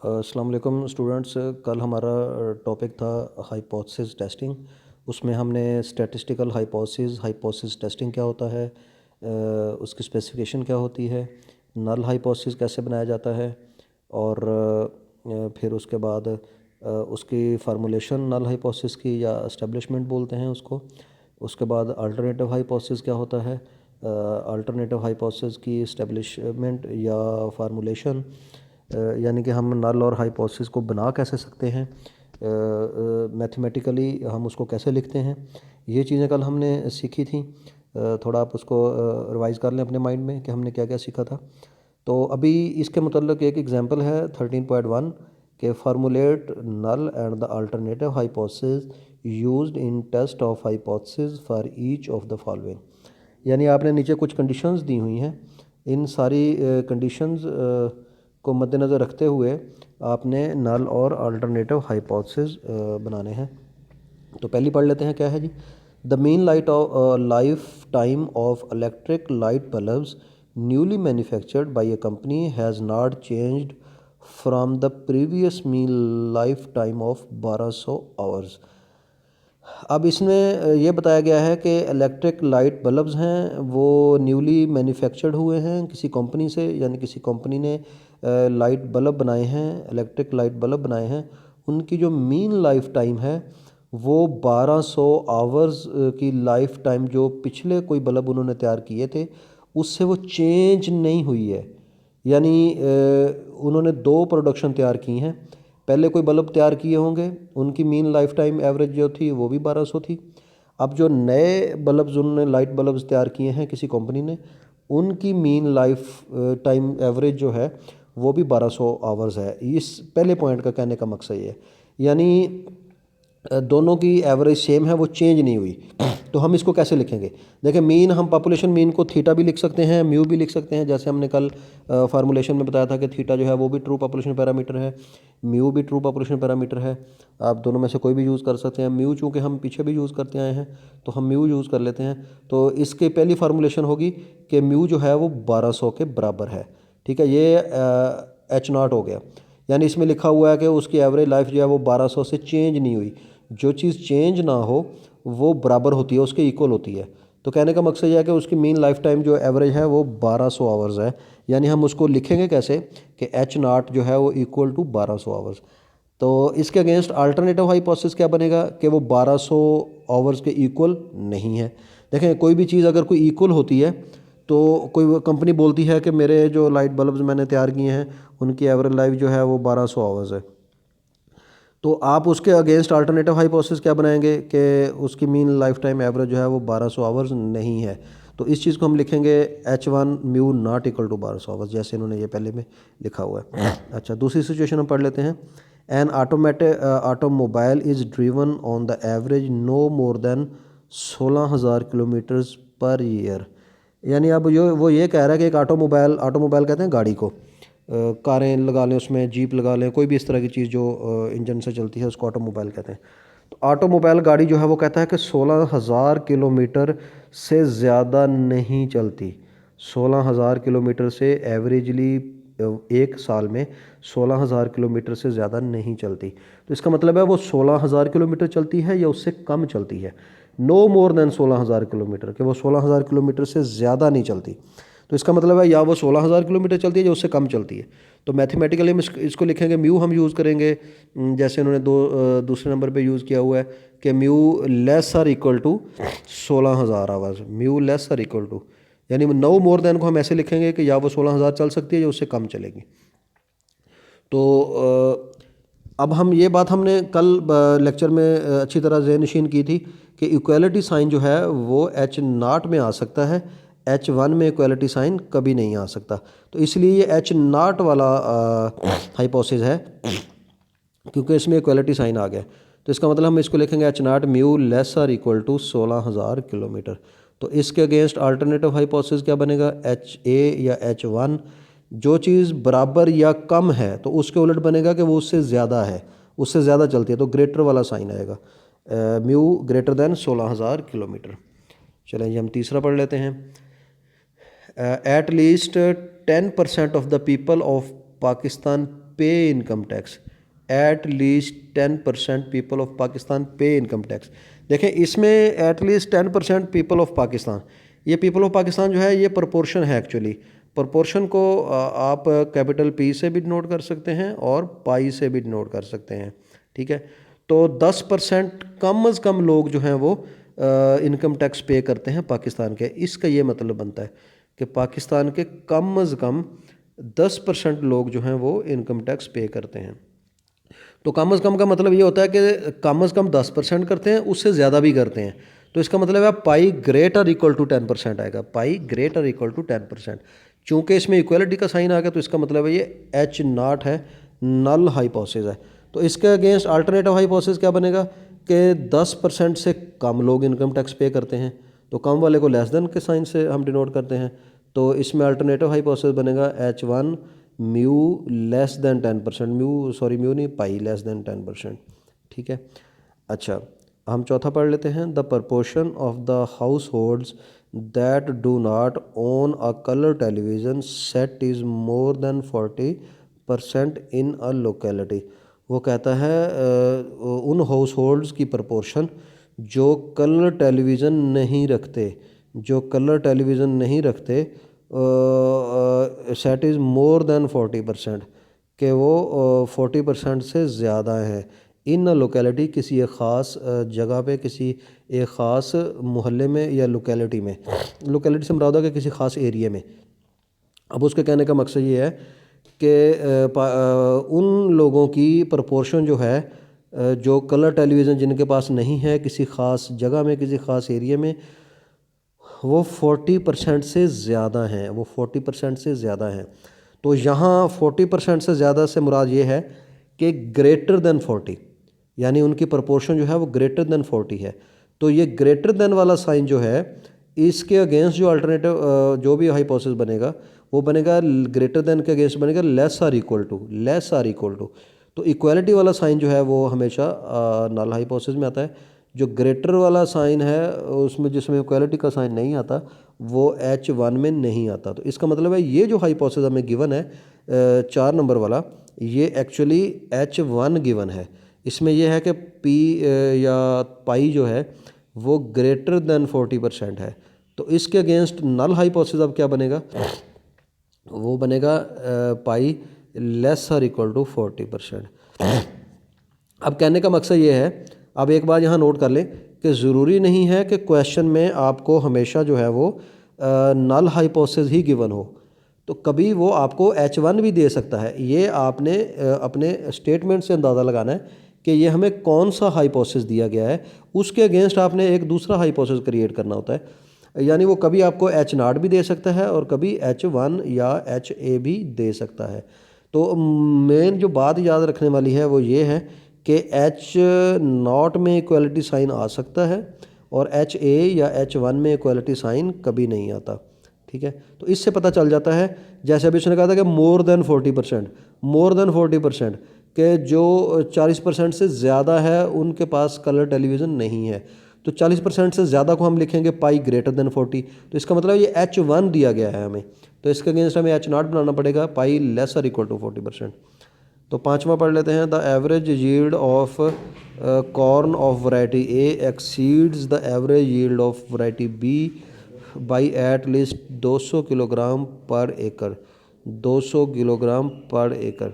अस्सलाम वालेकुम स्टूडेंट्स। कल हमारा टॉपिक था हाइपोथेसिस टेस्टिंग। उसमें हमने स्टैटिस्टिकल हाइपोथेसिस टेस्टिंग क्या होता है, उसकी स्पेसिफिकेशन क्या होती है, नल हाइपोथेसिस कैसे बनाया जाता है, और फिर उसके बाद उसकी फार्मूलेशन नल हाइपोथेसिस की या एस्टेब्लिशमेंट बोलते हैं उसको। उसके बाद अल्टरनेटिव हाइपोथेसिस क्या होता है, अल्टरनेटिव हाइपोथेसिस की एस्टेब्लिशमेंट या फार्मूलेशन, यानी कि हम नल और हाइपोथेसिस को बना कैसे सकते हैं, मैथमेटिकली हम उसको कैसे लिखते हैं। ये चीज़ें कल हमने सीखी थी। थोड़ा आप उसको रिवाइज़ कर लें अपने माइंड में कि हमने क्या क्या सीखा था। तो अभी इसके मतलब एक एग्जांपल है 13.1 के formulate null and the alternative hypothesis used in test of hypothesis for each of the following. यानी आपने नीचे कुछ कंडीशंस दी हुई हैं। इन सारी कंडीशंस को मद्देनज़र रखते हुए आपने नल और अल्टरनेटिव हाइपोथेसिस बनाने हैं। तो पहली पढ़ लेते हैं, क्या है जी। The mean life time of electric light bulbs newly manufactured by a company has not changed from the previous mean life time of 1200 hours. अब इसमें ये बताया गया है कि इलेक्ट्रिक लाइट बल्ब्स हैं वो न्यूली मैन्युफैक्चर्ड हुए हैं किसी कंपनी से, यानी किसी कंपनी ने लाइट बल्ब बनाए हैं, इलेक्ट्रिक लाइट बल्ब बनाए हैं। उनकी जो मीन लाइफ टाइम है वो 1200 आवर्स की लाइफ टाइम जो पिछले कोई बल्ब उन्होंने तैयार किए थे उससे वो चेंज नहीं हुई है। यानी उन्होंने दो प्रोडक्शन तैयार की हैं। पहले कोई बल्ब तैयार किए होंगे, उनकी मीन लाइफ टाइम एवरेज जो थी वो भी 1200 थी। अब जो नए बल्ब्स उन्होंने लाइट बल्ब्स तैयार किए हैं किसी कंपनी ने, उनकी मीन लाइफ टाइम एवरेज जो है वो भी 1200 आवर्स है। इस पहले पॉइंट का कहने का मकसद ये है, यानी दोनों की एवरेज सेम है, वो चेंज नहीं हुई। तो हम इसको कैसे लिखेंगे? देखिए, मीन हम पॉपुलेशन मीन को थीटा भी लिख सकते हैं, म्यू भी लिख सकते हैं। जैसे हमने कल फार्मूलेशन में बताया था कि थीटा जो है वो भी ट्रू पॉपुलेशन पैरामीटर है, म्यू भी ट्रू पॉपुलेशन पैरामीटर है। आप दोनों में से कोई भी यूज़ कर सकते हैं। म्यू चूँकि हम पीछे भी यूज़ करते आए हैं तो हम म्यू यूज़ कर लेते हैं। तो इसकी पहली फार्मूलेशन होगी कि म्यू जो है वो 1200 के बराबर है। ठीक है, ये एच नॉट हो गया। यानी इसमें लिखा हुआ है कि उसकी एवरेज लाइफ जो है वो 1200 से चेंज नहीं हुई। जो चीज़ चेंज ना हो वो बराबर होती है, उसके इक्वल होती है। तो कहने का मकसद यह है कि उसकी मीन लाइफ टाइम जो एवरेज है वो 1200 आवर्स है। यानी हम उसको लिखेंगे कैसे कि एच नाट जो है वो इक्वल टू 1200 आवर्स। तो इसके अगेंस्ट अल्टरनेटिव हाइपोथेसिस क्या बनेगा कि वो 1200 आवर्स के इक्वल नहीं है। देखें, कोई भी चीज़ अगर कोई इक्वल होती है तो कोई कंपनी बोलती है कि मेरे जो लाइट बल्ब्स मैंने तैयार किए हैं उनकी एवरेज लाइफ जो है वो 1200 आवर्स है। तो आप उसके अगेंस्ट अल्टरनेटिव हाइपोथेसिस क्या बनाएंगे कि उसकी मीन लाइफ टाइम एवरेज जो है वो 1200 आवर्स नहीं है। तो इस चीज़ को हम लिखेंगे H1 mu not equal to 1200 hours, जैसे इन्होंने ये पहले में लिखा हुआ है। अच्छा, दूसरी सिचुएशन हम पढ़ लेते हैं। An automobile is driven on the average no more than 16,000 kilometres per year. यानी अब वो ये कह रहा है कि एक ऑटोमोबाइल कहते हैं गाड़ी को, कारें लगा लें, उसमें जीप लगा लें, कोई भी इस तरह की चीज़ जो इंजन से चलती है उसको ऑटोमोबाइल कहते हैं। तो ऑटोमोबाइल गाड़ी जो है वो कहता है कि 16,000 किलोमीटर से ज़्यादा नहीं चलती। 16,000 किलोमीटर से एवरेजली एक साल में 16,000 किलोमीटर से ज़्यादा नहीं चलती। तो इसका मतलब है वो 16,000 किलोमीटर चलती है या उससे कम चलती है। नो मोर देन 16,000 किलोमीटर, कि वो 16,000 किलोमीटर से ज़्यादा नहीं चलती। तो इसका मतलब है या वो 16,000 किलोमीटर चलती है या उससे कम चलती है। तो मैथमेटिकली हम इसको लिखेंगे, म्यू हम यूज़ करेंगे जैसे उन्होंने दूसरे नंबर पे यूज़ किया हुआ है कि mu less or equal to 16,000 hours. Mu less or equal to, यानी नो मोर देन को हम ऐसे लिखेंगे कि या वो 16,000 चल सकती है या उससे कम चलेगी। तो अब हम ये बात हमने कल लेक्चर में अच्छी तरह ज़हन-नशीन की थी कि इक्वलिटी साइन जो है वो एच नाट में आ सकता है, H1 में इक्वलिटी साइन कभी नहीं आ सकता। तो इसलिए ये एच नाट वाला हाइपोथेसिस है क्योंकि इसमें इक्वलिटी साइन आ गया। तो इसका मतलब हम इसको लिखेंगे H naught mu less or equal to 16,000 kilometre. तो इसके अगेंस्ट अल्टरनेटिव हाइपोथेसिस क्या बनेगा? HA या H1, जो चीज़ बराबर या कम है तो उसके उलट बनेगा कि वो उससे ज़्यादा है, उससे ज़्यादा चलती है, तो ग्रेटर वाला साइन आएगा, म्यू ग्रेटर देन 16,000 किलोमीटर। चलें ये हम तीसरा पढ़ लेते हैं। At least 10% of the people of Pakistan pay income tax, at least 10% people of Pakistan pay income tax. देखें इसमें at least 10% people of Pakistan, ये पीपल ऑफ पाकिस्तान जो है ये प्रोपोर्शन है एक्चुअली। प्रोपोर्शन को आप कैपिटल पी से भी डिनोट कर सकते हैं और पाई से भी डिनोट कर सकते हैं, ठीक है। तो 10% कम अज़ कम लोग जो हैं वो इनकम टैक्स पे करते हैं पाकिस्तान के। इसका ये मतलब बनता है कि पाकिस्तान के कम अज़ कम 10% लोग जो हैं वो इनकम टैक्स पे करते हैं। तो कम अज़ कम का मतलब ये होता है कि कम अज़ कम 10% करते हैं, उससे ज़्यादा भी करते हैं। तो इसका मतलब है पाई ग्रेटर इक्वल टू 10% आएगा, पाई ग्रेटर इक्वल टू 10%। चूँकि इसमें इक्वलिटी का साइन आ गया तो इसका मतलब है ये एच नॉट है, नल हाइपोथेसिस है। तो इसके अगेंस्ट अल्टरनेटिव हाइपोथेसिस क्या बनेगा कि 10% से कम लोग इनकम टैक्स पे करते हैं, तो कम वाले को लेस देन के साइन से हम डिनोट करते हैं। तो इसमें अल्टरनेटिव हाइपोथेसिस बनेगा H1 mu less than 10%, mu नहीं, पाई लेस देन 10%, ठीक है। अच्छा, हम चौथा पढ़ लेते हैं। The proportion of the house holds that do not own a colour television set is more than 40% in a locality. वो कहता है उन हाउस होल्ड्स की प्रपोर्शन जो कलर टेलीविज़न नहीं रखते, जो कलर टेलीविज़न नहीं रखते, सेट इज़ मोर देन 40%, कि वो 40% से ज़्यादा है इन लोकेलिटी, किसी एक ख़ास जगह पे, किसी एक ख़ास मोहल्ले में या लोकेलिटी में। लोकेलिटी से मुराद है कि किसी ख़ास एरिया में। अब उसके कहने का मकसद ये है कि उन लोगों की प्रपोर्शन जो है जो कलर टेलीविज़न जिनके पास नहीं है किसी ख़ास जगह में, किसी ख़ास एरिया में, वो 40% से ज़्यादा हैं, वो 40% से ज़्यादा हैं। तो यहाँ 40% से ज़्यादा से मुराद ये है कि ग्रेटर देन 40, यानी उनकी प्रपोर्शन जो है वो ग्रेटर देन 40 है। तो ये ग्रेटर देन वाला साइन जो है इसके अगेंस्ट जो अल्टरनेटिव जो भी हाइपोथेसिस बनेगा वो बनेगा ग्रेटर देन के अगेंस्ट बनेगा less or equal to, less or equal to. तो इक्वालिटी वाला साइन जो है वो हमेशा नल हाइपोथेसिस में आता है। जो ग्रेटर वाला साइन है उसमें, जिसमें इक्वालिटी का साइन नहीं आता, वो H1 में नहीं आता। तो इसका मतलब है ये जो हाइपोथेसिस हमें गिवन है 4 नंबर वाला, ये एक्चुअली H1 गिवन है। इसमें यह है कि P या पाई जो है वो ग्रेटर देन 40% है। तो इसके अगेंस्ट नल हाइपोथेसिस अब क्या बनेगा, वो बनेगा pi less or equal to 40%। अब कहने का मकसद ये है, अब एक बार यहाँ नोट कर लें कि ज़रूरी नहीं है कि क्वेश्चन में आपको हमेशा जो है वो नल हाइपोथेसिस ही गिवन हो। तो कभी वो आपको H1 भी दे सकता है। ये आपने अपने स्टेटमेंट से अंदाज़ा लगाना है कि ये हमें कौन सा हाइपोथेसिस दिया गया है, उसके अगेंस्ट आपने एक दूसरा हाइपोथेसिस क्रिएट करना होता है। यानी वो कभी आपको H0 भी दे सकता है और कभी H1 या HA भी दे सकता है। तो मेन जो बात याद रखने वाली है वो ये है कि H0 में इक्वलिटी साइन आ सकता है और HA या H1 में इक्वलिटी साइन कभी नहीं आता, ठीक है। तो इससे पता चल जाता है, जैसे अभी उसने कहा था कि मोर देन 40%, मोर देन 40%, कि जो 40% से ज़्यादा है उनके पास कलर टेलीविज़न नहीं है। तो 40% से ज़्यादा को हम लिखेंगे पाई ग्रेटर देन 40। तो इसका मतलब ये H1 दिया गया है हमें, तो इसके अगेंस्ट हमें H0 बनाना पड़ेगा, पाई लेस और इक्वल टू 40%। तो पाँचवा पढ़ लेते हैं। The average yield of corn of variety A exceeds the average yield of variety B by at least 200 kilogram per एकड़, 200 किलोग्राम पर एकड़।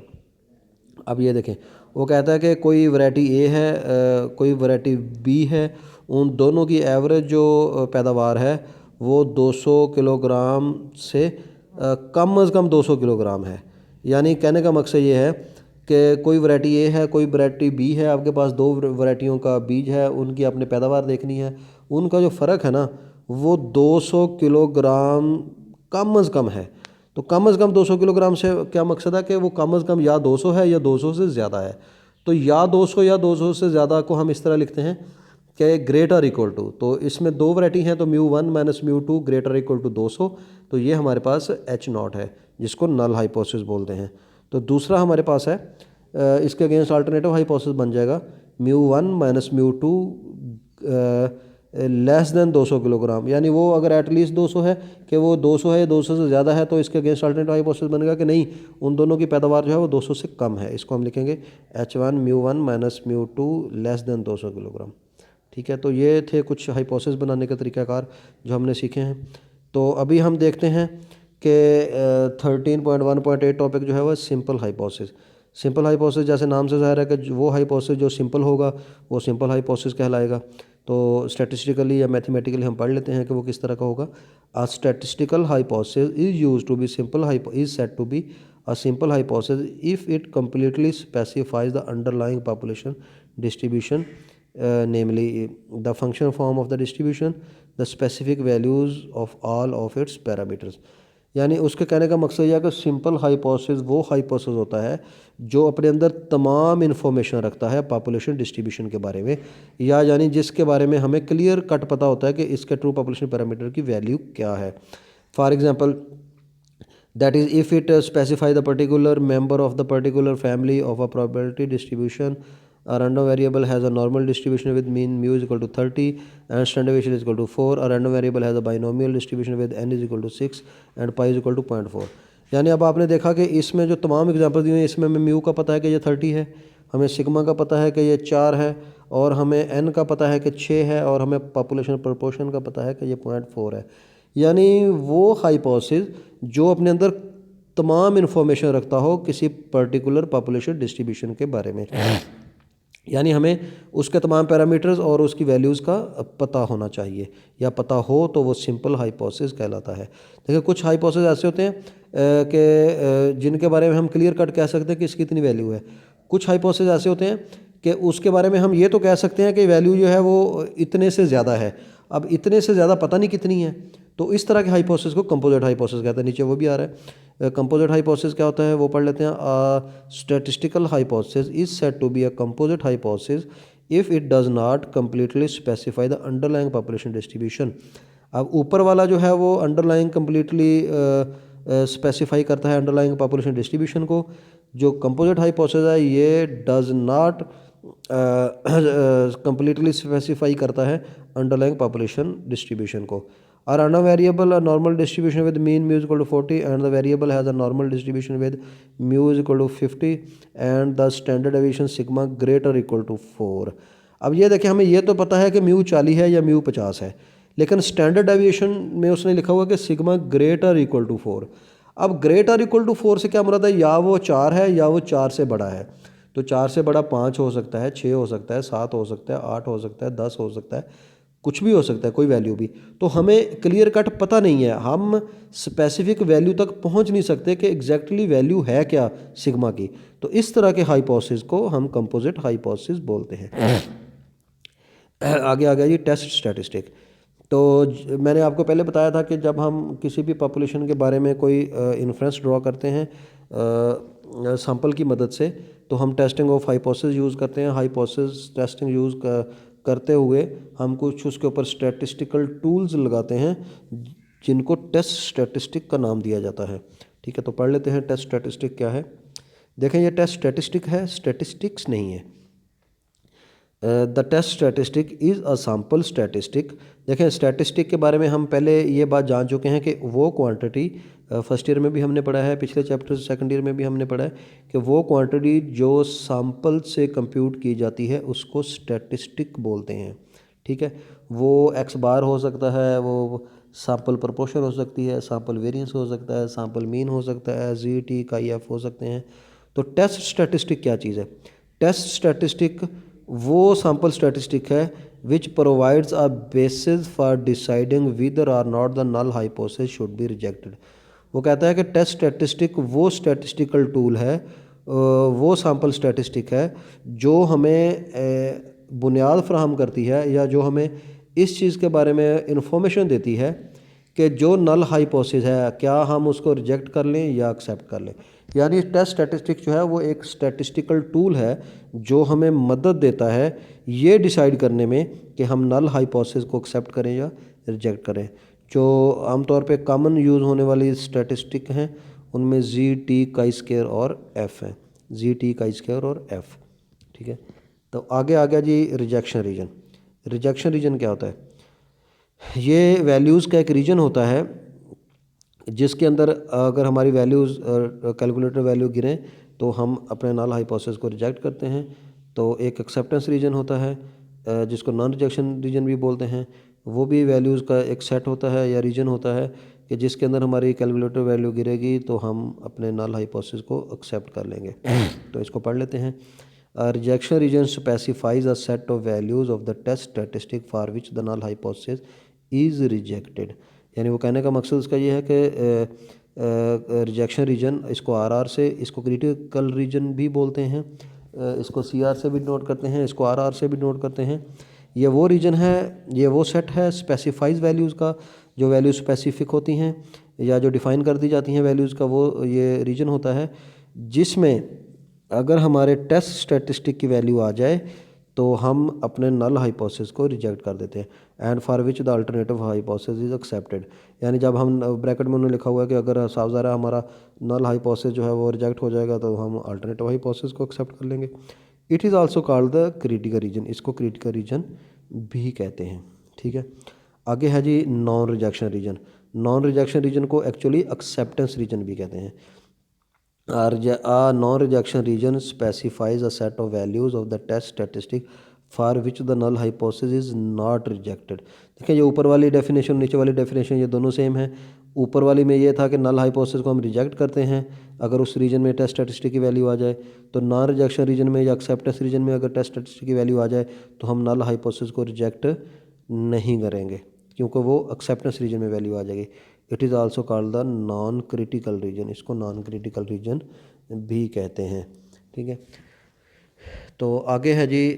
अब ये देखें, वो कहता है कि कोई वैरायटी ए है, कोई वैरायटी बी है, उन दोनों की एवरेज जो पैदावार है वो 200 किलोग्राम से कम से कम 200 किलोग्राम है। यानी कहने का मकसद ये है कि कोई वैरायटी ए है, कोई वैरायटी बी है, आपके पास दो वैरायटियों का बीज है, उनकी आपने पैदावार देखनी है, उनका जो फ़र्क है ना वो 200 किलोग्राम कम से कम है। तो कम से कम 200 किलोग्राम से क्या मकसद है कि वो कम से कम या 200 है या 200 से ज़्यादा है। तो या 200 या 200 से ज़्यादा को हम इस तरह लिखते हैं कि ग्रेटर इक्वल टू, तो इसमें दो वैरायटी हैं, तो μ1 माइनस μ2 ग्रेटर इक्वल टू 200। तो ये हमारे पास H0 है जिसको नल हाइपोथेसिस बोलते हैं। तो दूसरा हमारे पास है, इसके अगेंस्ट अल्टरनेटिव हाइपोथेसिस बन जाएगा μ1 माइनस μ2 लेस देन 200 किलोग्राम, यानी वो अगर एटलीस्ट 200 है कि वो 200 है, 200 से ज़्यादा है, तो इसके अगेंस्ट अल्टरनेटिव हाइपोथेसिस बनेगा कि नहीं, उन दोनों की पैदावार जो है वो 200 से कम है। इसको हम लिखेंगे H1 μ1 minus μ2 less than 200 kilogram. ठीक है, तो ये थे कुछ हाइपोथेसिस बनाने के तरीक़ाकार जो हमने सीखे हैं। तो अभी हम देखते हैं कि 13.1.8 टॉपिक जो है वो सिंपल हाइपोथेसिस। सिंपल हाइपोथेसिस जैसे नाम से ज़ाहिर है कि वो हाइपोथेसिस जो सिंपल होगा वो सिंपल हाइपोथेसिस कहलाएगा। तो स्टैटिस्टिकली या मैथमेटिकली हम पढ़ लेते हैं कि वो किस तरह का होगा। A statistical hypothesis is used to be simple is said to be a simple hypothesis if it completely specifies the underlying population distribution, namely the function form of the distribution, the specific values of all of its parameters। यानी उसके कहने का मकसद यह है कि simple hypothesis वो hypothesis होता है जो अपने अंदर तमाम इन्फॉर्मेशन रखता है पॉपुलेशन डिस्ट्रीब्यूशन के बारे में, या यानी जिसके बारे में हमें क्लियर कट पता होता है कि इसके ट्रू पॉपुलेशन पैरामीटर की वैल्यू क्या है। For example, that is if it specify the particular member of the particular family of a probability distribution, a random variable has a normal distribution with mean mu is equal to 30 and standard deviation is equal to 4, a random variable has a binomial distribution with n is equal to 6 and pi is equal to 0.4। यानी अब आपने देखा कि इसमें जो तमाम example दिए हैं, इसमें हमें म्यू का पता है कि ये 30 है, हमें सिग्मा का पता है कि ये 4 है, और हमें एन का पता है कि 6 है, और हमें पॉपुलेशन प्रोपोर्शन का पता है कि ये 0.4 है। यानी वो हाइपोथेसिस जो अपने अंदर तमाम इन्फॉर्मेशन रखता हो किसी पर्टिकुलर पॉपुलेशन डिस्ट्रीब्यूशन के बारे में, यानी हमें उसके तमाम पैरामीटर्स और उसकी वैल्यूज़ का पता होना चाहिए, या पता हो तो वो सिंपल हाइपोथेसिस कहलाता है। देखिए, कुछ हाइपोथेसिस ऐसे होते हैं कि जिनके बारे में हम क्लियर कट कह सकते हैं कि इसकी इतनी वैल्यू है। कुछ हाइपोथेसिस ऐसे होते हैं कि उसके बारे में हम ये तो कह सकते हैं कि वैल्यू जो है वो इतने से ज़्यादा है, अब इतने से ज़्यादा पता नहीं कितनी है। तो इस तरह के हाइपोथेसिस को कंपोजिट हाइपोथेसिस कहते हैं। नीचे वो भी आ रहा है। कंपोजिट हाइपोथेसिस क्या होता है वो पढ़ लेते हैं। Statistical hypothesis is said to be a composite hypothesis if it does not completely specify the underlying population distribution. अब ऊपर वाला जो है वो अंडरलाइंग कंप्लीटली स्पेसिफाई करता है अंडरलाइंग पॉपुलेशन डिस्ट्रीब्यूशन को। जो कंपोजिट हाइपोथेसिस है ये डज नॉट कंप्लीटली स्पेसिफाई करता है अंडरलाइंग पॉपुलेशन डिस्ट्रीब्यूशन को। A random variable a normal distribution with mean mu is equal to 40 and the variable has a normal distribution with mu is equal to 50 and the standard deviation sigma greater equal to 4। अब ये देखिए, हमें ये तो पता है कि mu 40 है या म्यू 50 है, लेकिन स्टैंडर्ड डेविएशन में उसने लिखा हुआ कि सिग्मा ग्रेटर इक्वल टू 4। अब ग्रेटर इक्वल टू 4 से क्या मुराद है? या वो 4 है या वो 4 से बड़ा है। तो 4 से बड़ा 5 हो सकता है, 6 हो सकता है, 7 हो सकता है, 8 हो सकता है, 10 हो सकता है, कुछ भी हो सकता है, कोई वैल्यू भी। तो हमें क्लियर कट पता नहीं है, हम स्पेसिफिक वैल्यू तक पहुंच नहीं सकते कि एग्जैक्टली वैल्यू है क्या सिग्मा की। तो इस तरह के हाइपोथेसिस को हम कंपोजिट हाइपोथेसिस बोलते हैं। आगे आ गया जी टेस्ट स्टैटिस्टिक। तो मैंने आपको पहले बताया था कि जब हम किसी भी पॉपुलेशन के बारे में कोई इन्फ्रेंस ड्रॉ करते हैं सैंपल की मदद से, तो हम टेस्टिंग ऑफ हाइपोथेसिस यूज़ करते हैं। हाइपोथेसिस टेस्टिंग यूज़ करते हुए हम कुछ उसके ऊपर स्टैटिस्टिकल टूल्स लगाते हैं जिनको टेस्ट स्टैटिस्टिक का नाम दिया जाता है। ठीक है, तो पढ़ लेते हैं टेस्ट स्टैटिस्टिक क्या है। देखें, ये टेस्ट स्टैटिस्टिक है, स्टैटिस्टिक्स नहीं है। The test statistic is a sample statistic. देखें, स्टैटिस्टिक के बारे में हम पहले ये बात जान चुके हैं कि वो क्वांटिटी, फर्स्ट ईयर में भी हमने पढ़ा है, पिछले चैप्टर सेकंड ईयर में भी हमने पढ़ा है कि वो क्वांटिटी जो सैम्पल से कंप्यूट की जाती है उसको स्टैटिस्टिक बोलते हैं। ठीक है, वो एक्स बार हो सकता है, वो सैम्पल प्रोपोर्शन हो सकती है, सैम्पल वेरिएंस हो सकता है, सैम्पल मीन हो सकता है, जी टी का एफ हो सकते हैं। तो टेस्ट स्टैटिस्टिक क्या चीज़ है? टेस्ट स्टैटिस्टिक वो सैम्पल स्टैटिस्टिक है which provides a basis for deciding whether or not the null hypothesis should be rejected. वो कहता है कि टेस्ट स्टैटिस्टिक वो स्टैटिस्टिकल टूल है, वो सैम्पल स्टैटिस्टिक है जो हमें बुनियाद फराहम करती है या जो हमें इस चीज़ के बारे में इंफॉर्मेशन देती है कि जो नल हाइपोथेसिस है क्या हम उसको रिजेक्ट कर लें या एक्सेप्ट कर लें। यानी टेस्ट स्टैटिस्टिक जो है वो एक स्टैटिस्टिकल टूल है जो हमें मदद देता है ये डिसाइड करने में कि हम नल हाइपोथेसिस को एक्सेप्ट करें या रिजेक्ट करें। जो आमतौर पे कॉमन यूज़ होने वाली स्टैटिस्टिक हैं उनमें जी टी काई स्क्वायर और एफ है, जी टी काई स्क्वायर और एफ। ठीक है, तो आगे आ गया जी रिजेक्शन रीजन। रिजेक्शन रीजन क्या होता है? ये वैल्यूज़ का एक रीजन होता है जिसके अंदर अगर हमारी वैल्यूज़ कैलकुलेटर वैल्यू गिरें तो हम अपने नल हाइपोथेसिस को रिजेक्ट करते हैं। तो एक एक्सेप्टेंस रीजन होता है जिसको नॉन रिजेक्शन रीजन भी बोलते हैं। वो भी वैल्यूज़ का एक सेट होता है या रीजन होता है कि जिसके अंदर हमारी कैलकुलेटर वैल्यू गिरेगी तो हम अपने नल हाइपोथेसिस को एक्सेप्ट कर लेंगे। तो इसको पढ़ लेते हैं। Rejection region specifies a set of values of the test statistic for which the null hypothesis is rejected. यानी वो कहने का मकसद उसका ये है कि रिजेक्शन रीजन, इसको आर से, इसको क्रिटिकल रीजन भी बोलते हैं, इसको CR से भी नोट करते हैं, इसको RR से भी नोट करते हैं। ये वो रीजन है, ये वो सेट है स्पेसिफाइज वैल्यूज़ का, जो वैल्यू स्पेसिफिक होती हैं या जो डिफ़ाइन कर दी जाती हैं वैल्यूज़ का, वो ये रीजन होता है जिसमें अगर हमारे टेस्ट स्टैटिस्टिक की वैल्यू आ जाए तो हम अपने नल हाइपोथेसिस को रिजेक्ट कर देते हैं। And for which the alternative hypothesis is accepted. यानी जब हम ब्रैकेट में उन्होंने लिखा हुआ है कि अगर साफ ज़ाहिर है हमारा नल हाइपोथेसिस जो है वो रिजेक्ट हो जाएगा तो हम अल्टरनेटिव हाइपोथेसिस को एक्सेप्ट कर लेंगे। It is also called the critical region, इसको क्रिटिकल रीजन भी कहते हैं। ठीक है, आगे है जी non rejection region. Non rejection region को एक्चुअली एक्सेप्टेंस रीजन भी कहते हैं। A non-rejection region specifies a set of values of the test statistic for which the null hypothesis is not rejected। देखिए, ये ऊपर वाली डेफिनेशन नीचे वाली डेफिनेशन ये दोनों सेम है। ऊपर वाली में ये था कि नल हाइपोथेसिस को हम रिजेक्ट करते हैं अगर उस रीजन में टेस्ट स्टैटिस्टिक की वैल्यू आ जाए। तो नॉन रिजेक्शन रीजन में या एक्सेप्टेंस रीजन में अगर टेस्ट स्टैटिस्टिक की वैल्यू आ जाए तो हम नल हाइपोथेसिस को रिजेक्ट नहीं करेंगे क्योंकि वो एक्सेप्टेंस रीजन में वैल्यू आ जाएगी। It is also called the non critical region, इसको नॉन क्रिटिकल रीजन भी कहते हैं। ठीक है, तो आगे है जी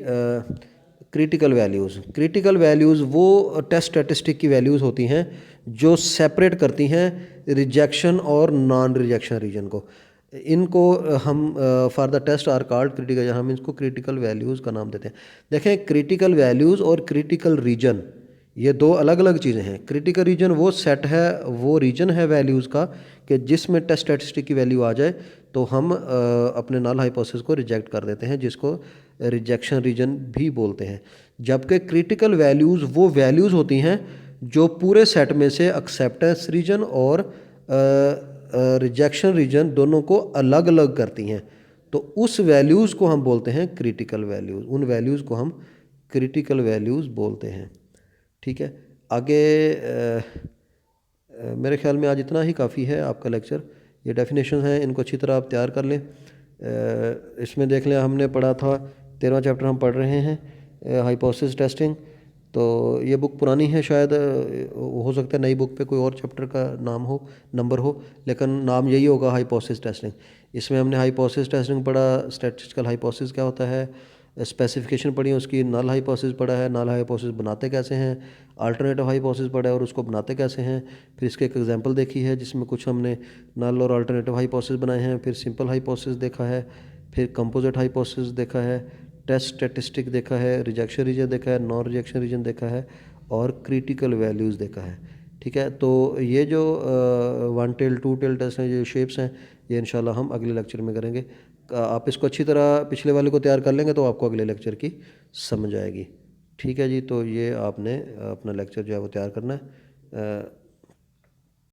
क्रिटिकल वैल्यूज़। क्रिटिकल वैल्यूज़ वो टेस्ट स्टैटिस्टिक की वैल्यूज़ होती हैं जो सेपरेट करती हैं रिजेक्शन और नॉन रिजेक्शन रीजन को। इनको हम for the test are called critical, हम इसको क्रिटिकल वैल्यूज़ का नाम देते हैं। देखें, क्रिटिकल वैल्यूज़ और क्रिटिकल रीजन ये दो अलग अलग चीज़ें हैं। क्रिटिकल रीजन वो सेट है, वो रीजन है वैल्यूज़ का कि जिसमें टेस्ट स्टैटिस्टिक की वैल्यू आ जाए तो हम अपने नल हाइपोथेसिस को रिजेक्ट कर देते हैं, जिसको रिजेक्शन रीजन भी बोलते हैं। जबकि क्रिटिकल वैल्यूज़ वो वैल्यूज़ होती हैं जो पूरे सेट में से एक्सेप्टेंस रीजन और रिजेक्शन रीजन दोनों को अलग अलग करती हैं। तो उस वैल्यूज़ को हम बोलते हैं क्रिटिकल वैल्यूज़, उन वैल्यूज़ को हम क्रिटिकल वैल्यूज़ बोलते हैं। ठीक है, आगे मेरे ख्याल में आज इतना ही काफ़ी है आपका लेक्चर। ये डेफिनेशन हैं, इनको अच्छी तरह आप तैयार कर लें। इसमें देख लें, हमने पढ़ा था 13वां चैप्टर हम पढ़ रहे हैं हाइपोथेसिस टेस्टिंग। तो ये बुक पुरानी है, शायद हो सकता है नई बुक पे कोई और चैप्टर का नाम हो, नंबर हो, लेकिन नाम यही होगा हाइपोथेसिस टेस्टिंग। इसमें हमने हाइपोथेसिस टेस्टिंग पढ़ा, स्टैटिस्टिकल हाइपोथेसिस क्या होता है, स्पेसिफिकेशन पढ़ी उसकी, नल हाइपोथेसिस पढ़ा है, नल हाइपोथेसिस बनाते कैसे हैं, अल्टरनेटिव हाइपोथेसिस पढ़ा है और उसको बनाते कैसे हैं। फिर इसके एक एग्जांपल देखी है जिसमें कुछ हमने नल और अल्टरनेटिव हाइपोथेसिस बनाए हैं। फिर सिंपल हाइपोथेसिस देखा है, फिर कंपोजिट हाइपोथेसिस देखा है, टेस्ट स्टैटिस्टिक देखा है, रिजेक्शन रीजन देखा है, नॉन रिजेक्शन रीजन देखा है और क्रिटिकल वैल्यूज़ देखा है। ठीक है, तो ये जो 1 टेल 2 टेल टेस्ट हैं, ये शेप्स हैं, ये इंशाल्लाह हम अगले लेक्चर में करेंगे। आप इसको अच्छी तरह पिछले वाले को तैयार कर लेंगे तो आपको अगले लेक्चर की समझ आएगी। ठीक है जी, तो ये आपने अपना लेक्चर जो है वो तैयार करना है।